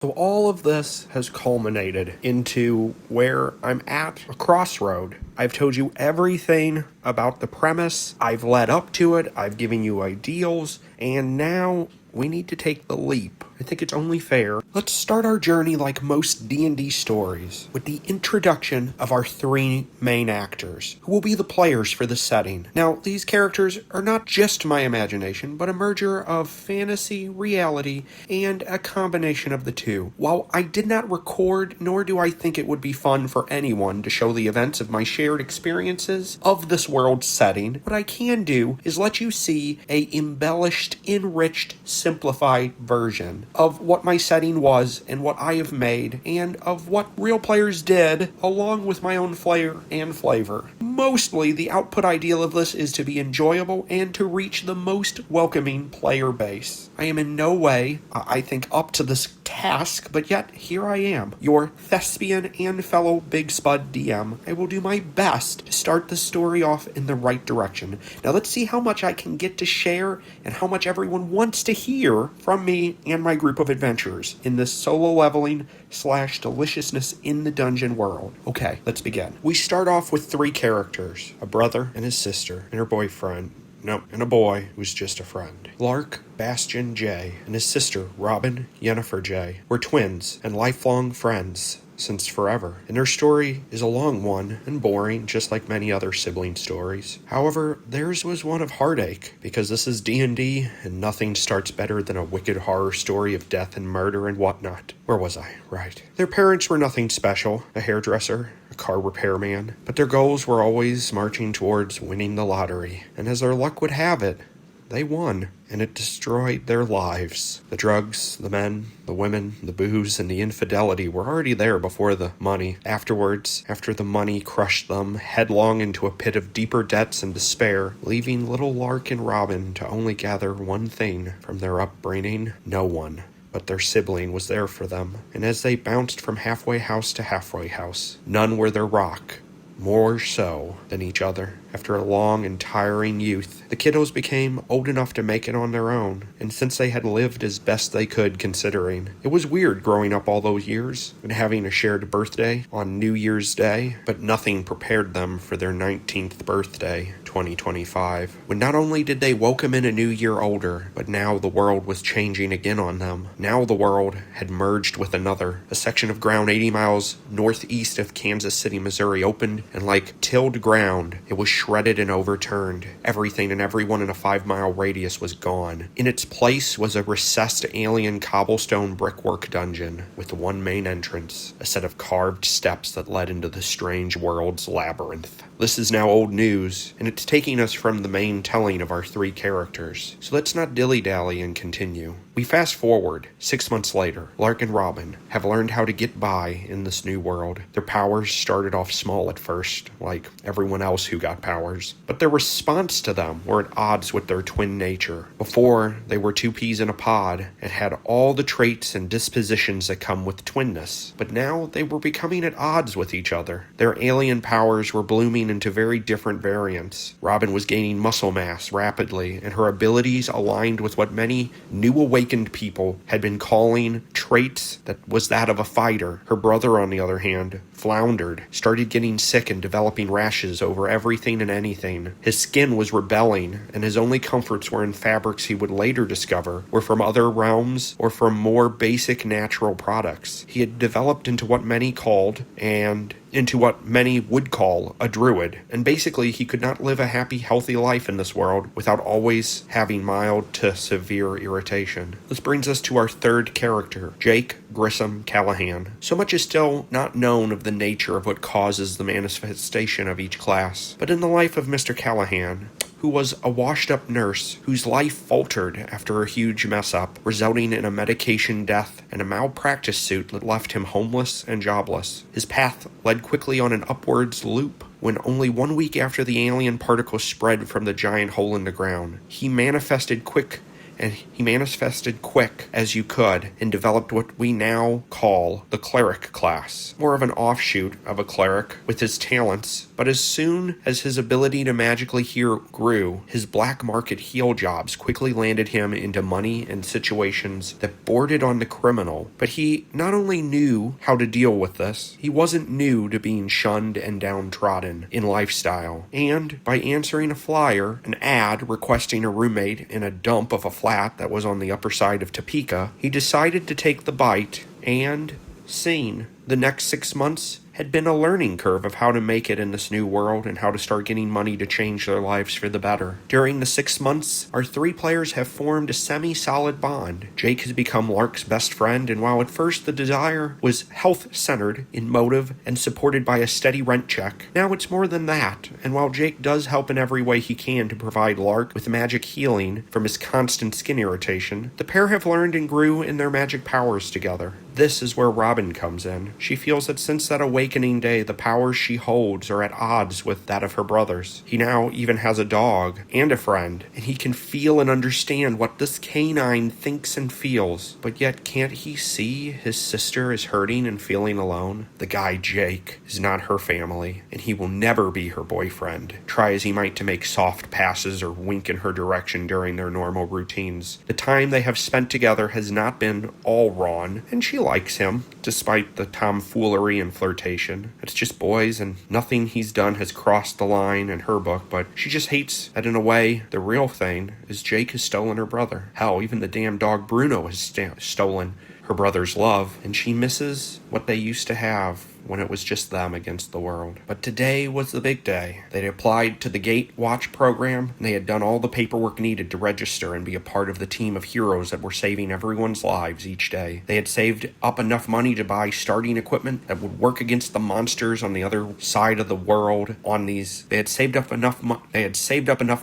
So all of this has culminated into where I'm at a crossroad. I've told you everything about the premise, I've led up to it, I've given you ideals, and now we need to take the leap. I think it's only fair. Let's start our journey like most D&D stories, with the introduction of our three main actors, who will be the players for the setting. Now, these characters are not just my imagination, but a merger of fantasy, reality, and a combination of the two. While I did not record, nor do I think it would be fun for anyone to show the events of my shared experiences of this world setting, what I can do is let you see a embellished, enriched, simplified version of what my setting was and what I have made, and of what real players did, along with my own flair and flavor. Mostly, the output ideal of this is to be enjoyable and to reach the most welcoming player base. I am in no way, I think, up to this task, but yet here I am, your thespian and fellow Big Spud DM. I will do my best to start the story off in the right direction. Now let's see how much I can get to share and how much everyone wants to hear from me and my group of adventurers in this solo leveling / deliciousness in the dungeon world. Okay, let's begin. We start off with three characters, a brother and his sister and her boyfriend. No, and a boy who's just a friend. Lark, Bastion J, and his sister, Robin Yennefer J, were twins and lifelong friends since forever, and their story is a long one and boring, just like many other sibling stories. However, theirs was one of heartache, because this is D&D, and nothing starts better than a wicked horror story of death and murder and whatnot. Where was I? Right. Their parents were nothing special, a hairdresser, a car repairman, but their goals were always marching towards winning the lottery, and as their luck would have it, they won, and it destroyed their lives. The drugs, the men, the women, the booze, and the infidelity were already there before the money. Afterwards, after the money crushed them headlong into a pit of deeper debts and despair, leaving little Lark and Robin to only gather one thing from their upbringing: no one but their sibling was there for them. And as they bounced from halfway house to halfway house, none were their rock, more so than each other. After a long and tiring youth, the kiddos became old enough to make it on their own, and since they had lived as best they could considering, it was weird growing up all those years and having a shared birthday on New Year's Day, but nothing prepared them for their 19th birthday, 2025, when not only did they welcome in a new year older, but now the world was changing again on them. Now the world had merged with another. A section of ground 80 miles northeast of Kansas City, Missouri opened, and like tilled ground, it was shredded and overturned. Everything and everyone in a 5-mile radius was gone. In its place was a recessed alien cobblestone brickwork dungeon with one main entrance, a set of carved steps that led into the strange world's labyrinth. This is now old news, and it's taking us from the main telling of our three characters. So let's not dilly-dally and continue. We fast forward 6 months later. Lark and Robin have learned how to get by in this new world. Their powers started off small at first, like everyone else who got powers, but their response to them were at odds with their twin nature. Before, they were two peas in a pod and had all the traits and dispositions that come with twinness, but now they were becoming at odds with each other. Their alien powers were blooming into very different variants. Robin was gaining muscle mass rapidly, and her abilities aligned with what many new awakened people had been calling traits that was that of a fighter. Her brother, on the other hand, floundered, started getting sick and developing rashes over everything and anything. His skin was rebelling, and his only comforts were in fabrics he would later discover were from other realms or from more basic natural products. He had developed into what many called, and into what many would call, a druid, and basically he could not live a happy, healthy life in this world without always having mild to severe irritation. This brings us to our third character, Jake Grissom Callahan. So much is still not known of the nature of what causes the manifestation of each class, but in the life of Mr. Callahan, who was a washed-up nurse whose life faltered after a huge mess-up, resulting in a medication death and a malpractice suit that left him homeless and jobless. His path led quickly on an upwards loop when only 1 week after the alien particles spread from the giant hole in the ground, he manifested quick and he manifested quick as you could and developed what we now call the cleric class. More of an offshoot of a cleric with his talents, but as soon as his ability to magically heal grew, his black market heal jobs quickly landed him into money and situations that bordered on the criminal. But he not only knew how to deal with this, he wasn't new to being shunned and downtrodden in lifestyle. And by answering a flyer, an ad requesting a roommate in a dump of a flat that was on the upper side of Topeka, he decided to take the bite and, scene, the next 6 months had been a learning curve of how to make it in this new world and how to start getting money to change their lives for the better. During the 6 months, our 3 players have formed a semi-solid bond. Jake has become Lark's best friend, and while at first the desire was health-centered in motive and supported by a steady rent check, now it's more than that. And while Jake does help in every way he can to provide Lark with magic healing from his constant skin irritation, the pair have learned and grew in their magic powers together. This is where Robin comes in. She feels that since that awakening day, the powers she holds are at odds with that of her brothers. He now even has a dog and a friend, and he can feel and understand what this canine thinks and feels. But yet, can't he see his sister is hurting and feeling alone? The guy, Jake, is not her family, and he will never be her boyfriend. Try as he might to make soft passes or wink in her direction during their normal routines. The time they have spent together has not been all wrong, and she likes him, despite the tomfoolery and flirtation. It's just boys, and nothing he's done has crossed the line in her book, but she just hates that in a way, the real thing is Jake has stolen her brother. Hell, even the damn dog Bruno has stolen her brother's love, and she misses what they used to have when it was just them against the world. But today was the big day. They'd applied to the Gate Watch program, and they had done all the paperwork needed to register and be a part of the team of heroes that were saving everyone's lives each day. They had saved up enough money to buy starting equipment that would work against the monsters on the other side of the world on these. They had saved up enough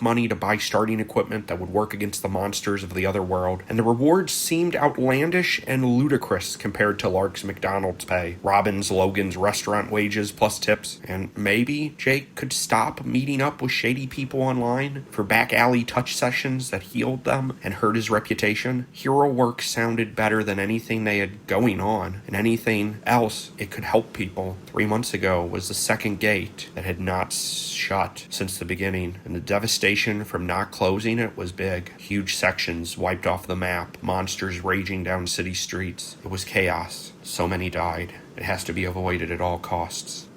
money to buy starting equipment that would work against the monsters of the other world, and the rewards seemed outlandish and ludicrous compared to Lark's McDonald's pay, Robin's, Logan's restaurant wages plus tips, and maybe Jake could stop meeting up with shady people online for back alley touch sessions that healed them and hurt his reputation. Hero work sounded better than anything they had going on, and anything else it could help people. 3 months ago was the second gate that had not shut since the beginning, and the devastation from not closing it was big. Huge sections wiped off the map, monsters raging down city streets. It was chaos. So many died. It has to be avoided at all costs.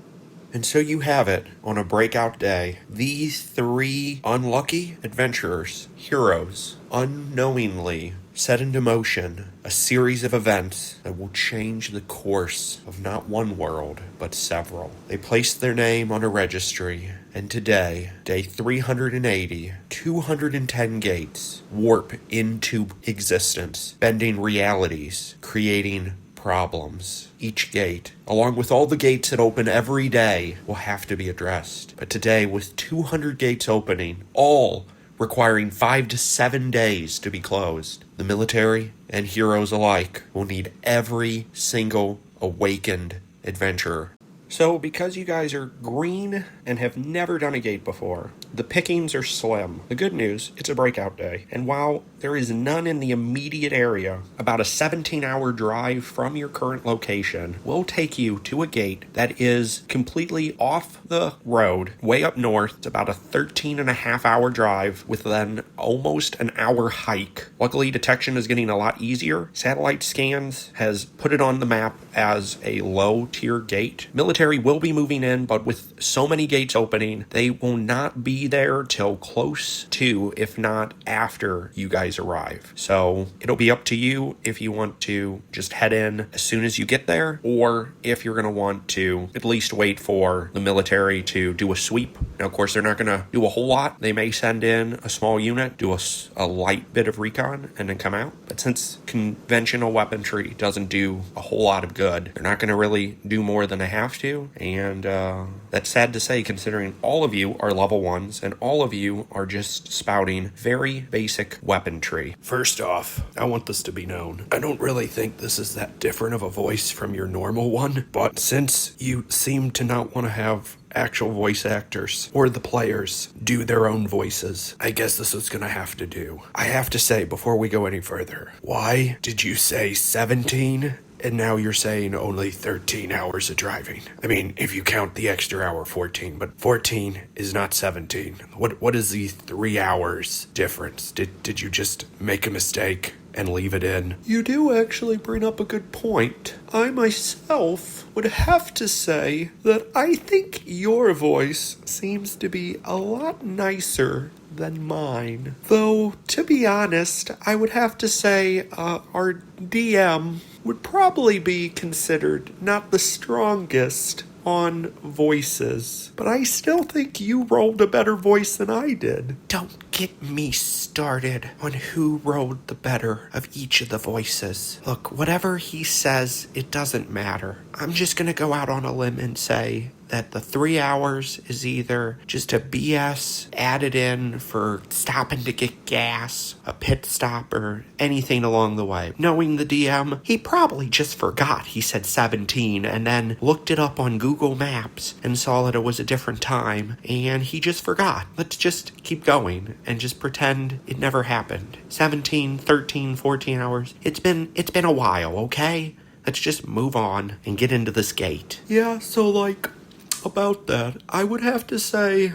And so you have it on a breakout day. These 3 unlucky adventurers, heroes, unknowingly set into motion a series of events that will change the course of not one world, but several. They placed their name on a registry, and today, day 380, 210 gates warp into existence, bending realities, creating problems. Each gate, along with all the gates that open every day, will have to be addressed. But today, with 200 gates opening, all requiring 5 to 7 days to be closed, the military and heroes alike will need every single awakened adventurer. So, because you guys are green and have never done a gate before, the pickings are slim. The good news, it's a breakout day. And while there is none in the immediate area, about a 17-hour drive from your current location will take you to a gate that is completely off the road, way up north. It's about a 13-and-a-half-hour drive with then almost an hour hike. Luckily, detection is getting a lot easier. Satellite scans has put it on the map as a low-tier gate. Military will be moving in, but with so many gates opening, they will not be there till close to, if not after, you guys arrive. So it'll be up to you if you want to just head in as soon as you get there, or if you're going to want to at least wait for the military to do a sweep. Now, of course, they're not going to do a whole lot. They may send in a small unit, do a light bit of recon, and then come out. But since conventional weaponry doesn't do a whole lot of good, they're not going to really do more than they have to. to. And that's sad to say, considering all of you are level 1s and all of you are just spouting very basic weaponry. First off, I want this to be known. I don't really think this is that different of a voice from your normal one, but since you seem to not want to have actual voice actors or the players do their own voices, I guess this is gonna have to do. I have to say, before we go any further, why did you say 17 and now you're saying only 13 hours of driving? I mean, if you count the extra hour, 14, but 14 is not 17. What is the 3 hours difference? Did you just make a mistake and leave it in? You do actually bring up a good point. I myself would have to say that I think your voice seems to be a lot nicer than mine. Though, to be honest, I would have to say our DM would probably be considered not the strongest on voices, but I still think you rolled a better voice than I did. Don't get me started on who rolled the better of each of the voices. Look, whatever he says, it doesn't matter. I'm just gonna go out on a limb and say that the 3 hours is either just a BS added in for stopping to get gas, a pit stop, or anything along the way. Knowing the DM, he probably just forgot he said 17 and then looked it up on Google Maps and saw that it was a different time, and he just forgot. Let's just keep going and just pretend it never happened. 17, 13, 14 hours. It's been a while, okay? Let's just move on and get into this gate. Yeah, so about that, I would have to say,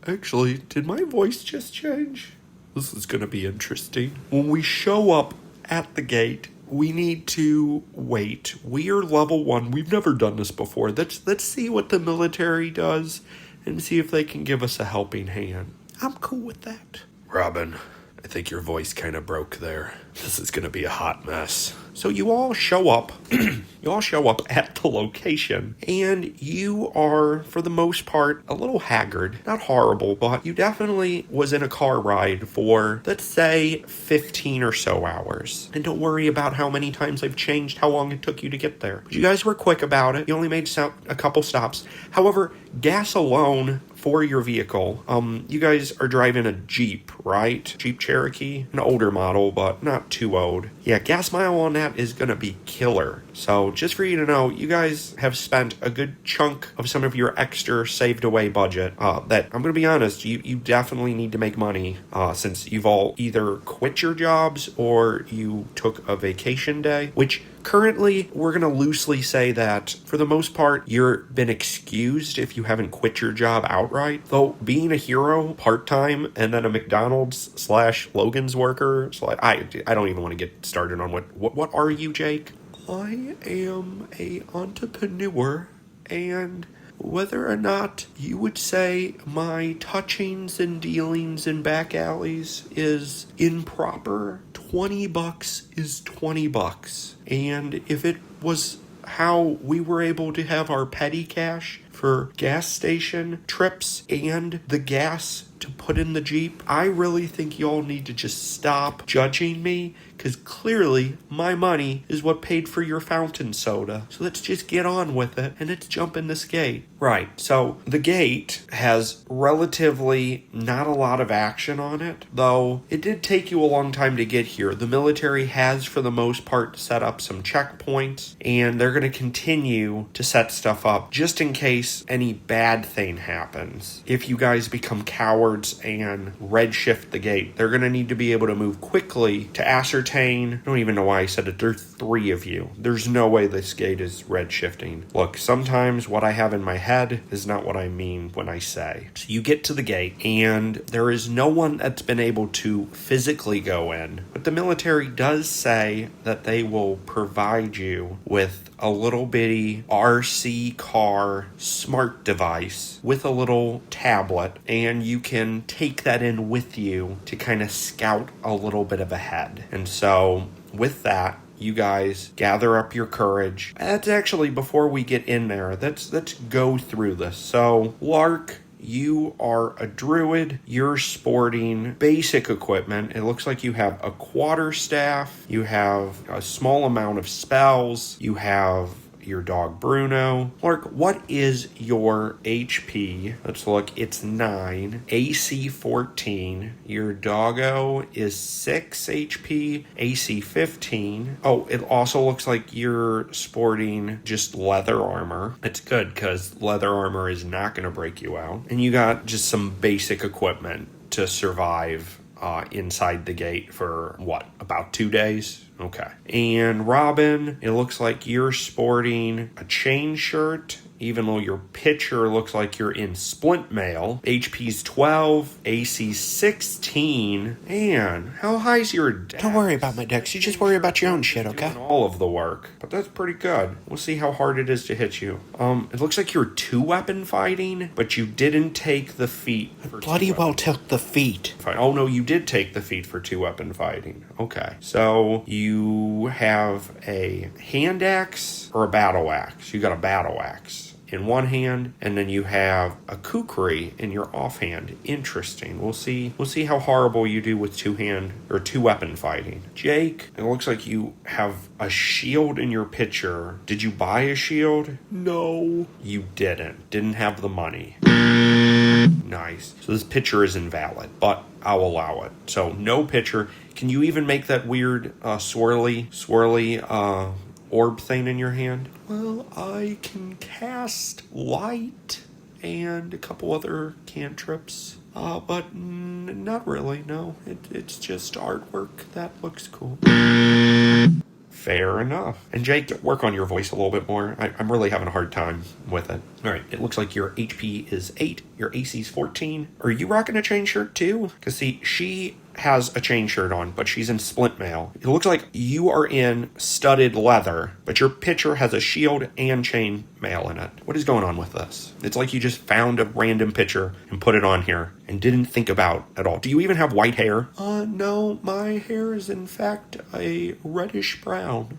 actually, did my voice just change? This is gonna be interesting. When we show up at the gate, we need to wait. We are level 1. We've never done this before. Let's see what the military does and see if they can give us a helping hand. I'm cool with that. Robin, I think your voice kind of broke there. This is gonna be a hot mess. So you all show up. You all show up at the location, and you are, for the most part, a little haggard. Not horrible, but you definitely was in a car ride for, let's say, 15 or so hours. And don't worry about how many times I've changed how long it took you to get there. But you guys were quick about it. You only made a couple stops. However, gas alone for your vehicle, you guys are driving a Jeep, right? Jeep Cherokee, an older model, but not too old. Yeah, gas mile on that is gonna be killer. So just for you to know, you guys have spent a good chunk of some of your extra saved away budget that, I'm gonna be honest, you definitely need to make money since you've all either quit your jobs or you took a vacation day, which currently we're gonna loosely say that for the most part you've been excused if you haven't quit your job outright. Though being a hero part-time and then a McDonald's / Logan's worker / I don't even want to get started on what are you, Jake? I am a entrepreneur, and whether or not you would say my touchings and dealings in back alleys is improper, $20 is $20. And if it was how we were able to have our petty cash for gas station trips and the gas to put in the Jeep, I really think y'all need to just stop judging me, because clearly my money is what paid for your fountain soda. So let's just get on with it and let's jump in this gate. Right, so the gate has relatively not a lot of action on it, though it did take you a long time to get here. The military has, for the most part, set up some checkpoints, and they're going to continue to set stuff up just in case any bad thing happens. If you guys become cowards and redshift the gate, they're going to need to be able to move quickly to ascertain. I don't even know why I said it. There's 3 of you. There's no way this gate is redshifting. Look, sometimes what I have in my head is not what I mean when I say. So you get to the gate, and there is no one that's been able to physically go in. But the military does say that they will provide you with a little bitty RC car smart device with a little tablet, and you can take that in with you to kind of scout a little bit of ahead. And so with that, you guys gather up your courage. That's actually, before we get in there, let's go through this. So Lark, you are a druid. You're sporting basic equipment. It looks like you have a quarterstaff. You have a small amount of spells. You have your dog Bruno. Lark, what is your HP? Let's look. It's 9. AC 14. Your doggo is 6 HP. AC 15. Oh, it also looks like you're sporting just leather armor. It's good because leather armor is not going to break you out. And you got just some basic equipment to survive inside the gate for what, about 2 days? Okay. And Robin, it looks like you're sporting a chain shirt, even though your picture looks like you're in splint mail. HP's 12, AC's 16. And how high's your dex? Don't worry about my dex. You just worry about your own shit, okay? Doing all of the work. But that's pretty good. We'll see how hard it is to hit you. It looks like you're 2-weapon fighting, but you didn't take the feat. Bloody well took the feat. Oh, no, you did take the feat for 2-weapon fighting. Okay. So you have a hand axe or a battle axe. You got a battle axe in one hand, and then you have a kukri in your offhand. Interesting. We'll see how horrible you do with 2-weapon fighting. Jake, it looks like you have a shield in your picture. Did you buy a shield? No, you didn't have the money. Nice. So this picture is invalid, but I'll allow it. So no picture. Can you even make that weird swirly orb thing in your hand? Well, I can cast light and a couple other cantrips, but not really, no. It's just artwork that looks cool. Fair enough. And Jake, work on your voice a little bit more. I'm really having a hard time with it. All right, it looks like your HP is 8, your AC's 14. Are you rocking a chain shirt too? Because see, she has a chain shirt on, but she's in splint mail. It looks like you are in studded leather, but your picture has a shield and chain mail in it. What is going on with this? It's like you just found a random picture and put it on here and didn't think about at all. Do you even have white hair? No, my hair is in fact a reddish brown.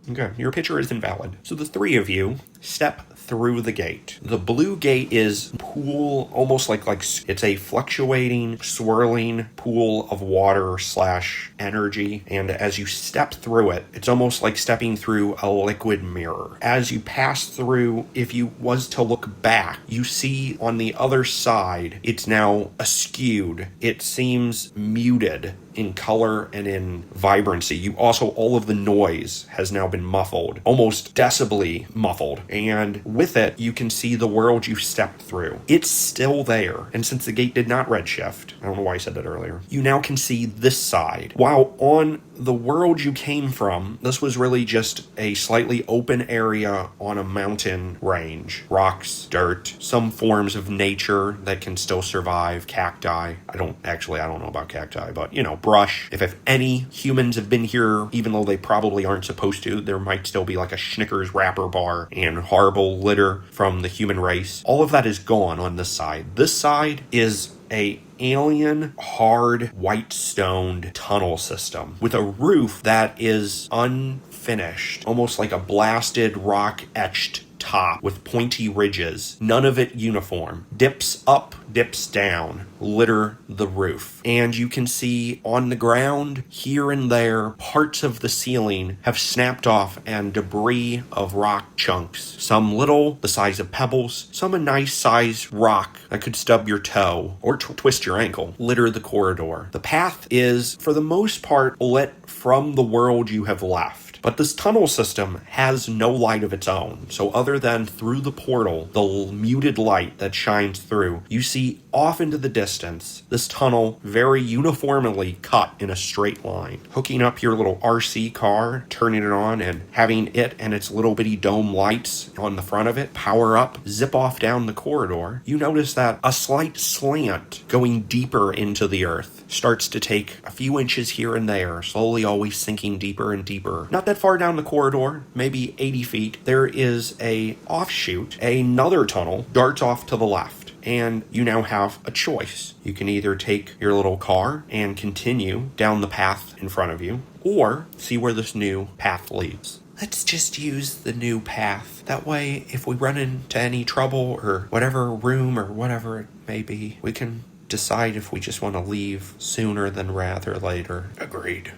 Okay, your picture is invalid. So the 3 of you step through the gate. The blue gate is pool, almost like it's a fluctuating, swirling pool of water / energy. And as you step through it, it's almost like stepping through a liquid mirror. As you pass through, if you was to look back, you see on the other side, it's now askewed. It seems muted in color and in vibrancy. You also, all of the noise has now been muffled, almost decibly muffled. And with it, you can see the world you stepped through. It's still there. And since the gate did not redshift, I don't know why I said that earlier, you now can see this side. While on the world you came from, this was really just a slightly open area on a mountain range. Rocks, dirt, some forms of nature that can still survive, cacti. I don't know about cacti, but brush. If any humans have been here, even though they probably aren't supposed to, there might still be like a Snickers wrapper bar and horrible litter from the human race. All of that is gone on this side. This side is a alien, hard, white stoned tunnel system with a roof that is unfinished, almost like a blasted rock etched top with pointy ridges, none of it uniform. Dips up, dips down, litter the roof. And you can see on the ground, here and there, parts of the ceiling have snapped off and debris of rock chunks. Some little, the size of pebbles, some a nice size rock that could stub your toe or twist your ankle, litter the corridor. The path is, for the most part, lit from the world you have left. But this tunnel system has no light of its own. So other than through the portal, the muted light that shines through, you see off into the distance, this tunnel very uniformly cut in a straight line. Hooking up your little RC car, turning it on, and having it and its little bitty dome lights on the front of it power up, zip off down the corridor, you notice that a slight slant going deeper into the earth starts to take a few inches here and there, slowly always sinking deeper and deeper. Not that far down the corridor, maybe 80 feet, there is a offshoot, another tunnel darts off to the left. And you now have a choice. You can either take your little car and continue down the path in front of you, or see where this new path leads. Let's just use the new path. That way, if we run into any trouble or whatever room or whatever it may be, we can decide if we just want to leave sooner than rather later. Agreed.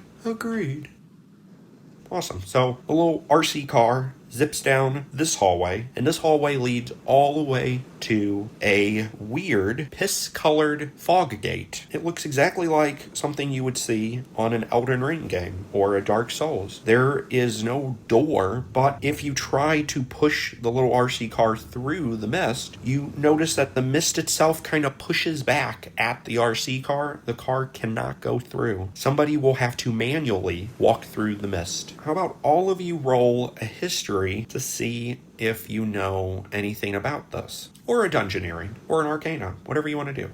Awesome. So the little RC car zips down this hallway, and this hallway leads all the way to a weird piss-colored fog gate. It looks exactly like something you would see on an Elden Ring game or a Dark Souls. There is no door, but if you try to push the little RC car through the mist, you notice that the mist itself kind of pushes back at the RC car. The car cannot go through. Somebody will have to manually walk through the mist. How about all of you roll a history to see if you know anything about this? Or a dungeoneering, or an arcana, whatever you want to do.